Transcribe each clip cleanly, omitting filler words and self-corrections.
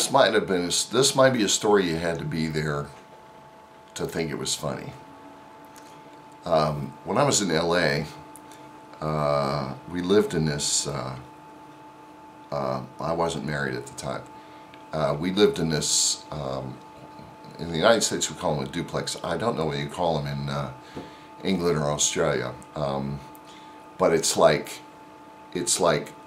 this might be a story you had to be there to think it was funny. When I was in LA, we lived in this, I wasn't married at the time. We lived in this, in the United States we call them a duplex. I don't know what you call them in England or Australia. But it's like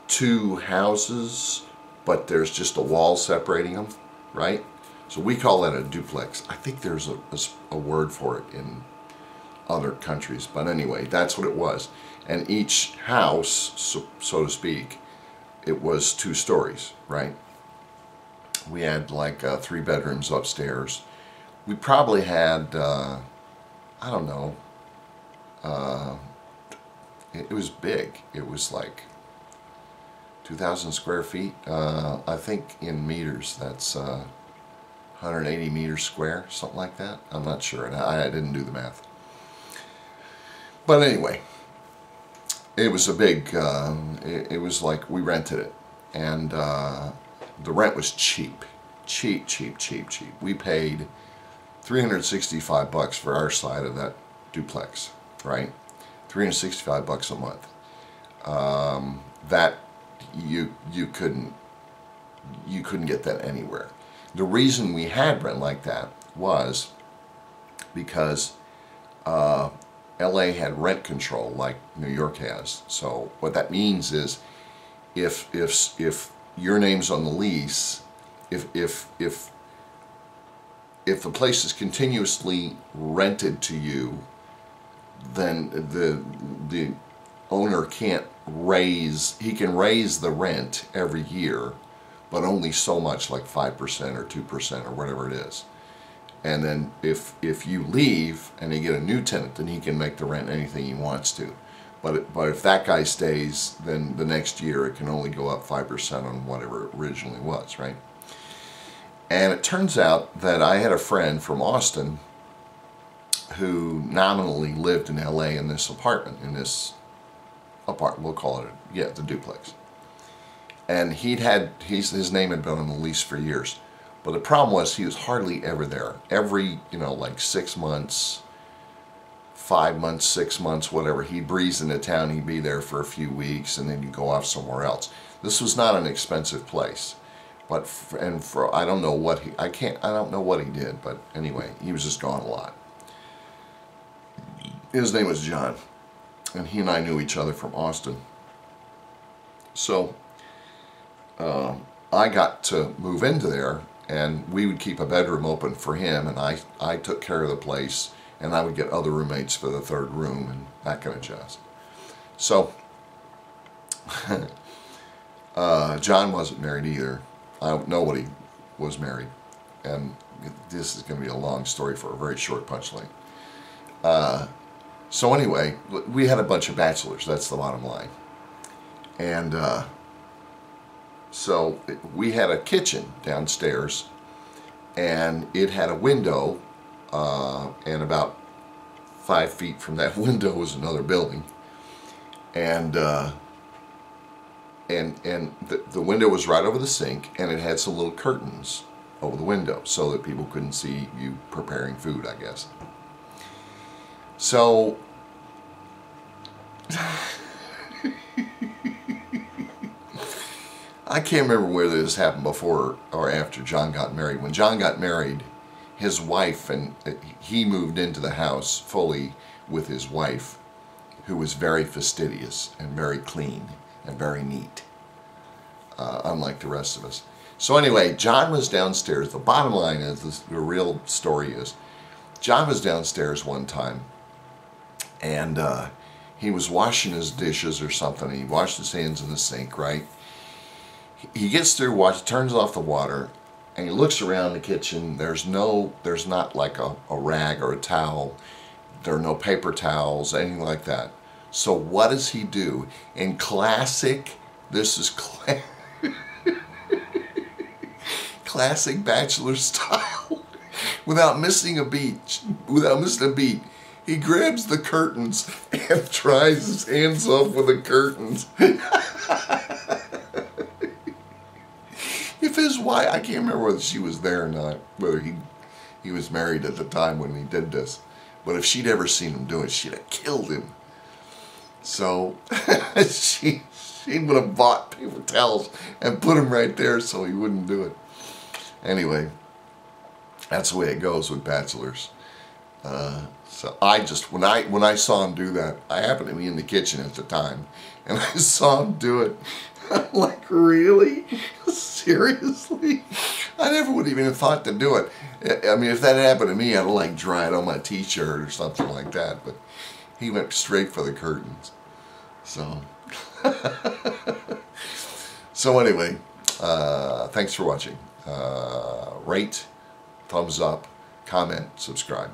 two houses, but there's just a wall separating them, right? So we call that a duplex. I think there's a word for it in other countries, but anyway, that's what it was. And each house, so to speak, it was 2 stories, right? We had like 3 bedrooms upstairs. We probably had, I don't know, it was big. It was like 2,000 square feet. I think in meters, that's 180 meters square, something like that. I'm not sure, and I didn't do the math. But anyway, it was a big, it was like we rented it. And the rent was cheap. Cheap. We paid $365 for our side of that duplex, right? $365 a month. That you couldn't get that anywhere. The reason we had rent like that was because LA had rent control like New York has. So what that means is if your name's on the lease, if the place is continuously rented to you, then the owner can't raise, he can raise the rent every year, but only so much, like 5% or 2% or whatever it is. And then if you leave and you get a new tenant, then he can make the rent anything he wants to. But if that guy stays, then the next year it can only go up 5% on whatever it originally was, right? And it turns out that I had a friend from Austin who nominally lived in LA in this apartment, we'll call it, the duplex. And his name had been on the lease for years. But the problem was he was hardly ever there. Every, like 6 months, 5 months, 6 months, whatever, he'd breeze into town, he'd be there for a few weeks, and then he'd go off somewhere else. This was not an expensive place. But, I don't know what I don't know what he did, but anyway, he was just gone a lot. His name was John, and he and I knew each other from Austin. So, I got to move into there, and we would keep a bedroom open for him, and I took care of the place, and I would get other roommates for the 3rd room, and that kind of jazz. So, John wasn't married either. Nobody was married, and this is going to be a long story for a very short punchline. So anyway, we had a bunch of bachelors, that's the bottom line. And so we had a kitchen downstairs, and it had a window, and about 5 feet from that window was another building. And the window was right over the sink, and it had some little curtains over the window so that people couldn't see you preparing food, I guess. So I can't remember whether this happened before or after John got married. When John got married, his wife, and he moved into the house fully with his wife, who was very fastidious and very clean and very neat, unlike the rest of us. So anyway, John was downstairs. The bottom line is, the real story is, John was downstairs one time, and he was washing his dishes or something. He washed his hands in the sink, right? He gets through, turns off the water, and he looks around the kitchen. There's not like a rag or a towel. There are no paper towels, anything like that. So what does he do? In classic, classic bachelor style, without missing a beat, he grabs the curtains and dries his hands off with the curtains. If his I can't remember whether she was there or not, whether he was married at the time when he did this. But if she'd ever seen him do it, she'd have killed him. So she would have bought paper towels and put them right there so he wouldn't do it. Anyway, that's the way it goes with bachelors. So I just, when I saw him do that, I happened to be in the kitchen at the time, and I saw him do it. I'm like, really? Seriously? I never would even have thought to do it. I mean, if that happened to me, I'd have like dried on my t-shirt or something like that. But he went straight for the curtains. So, so anyway, thanks for watching. Rate, thumbs up, comment, subscribe.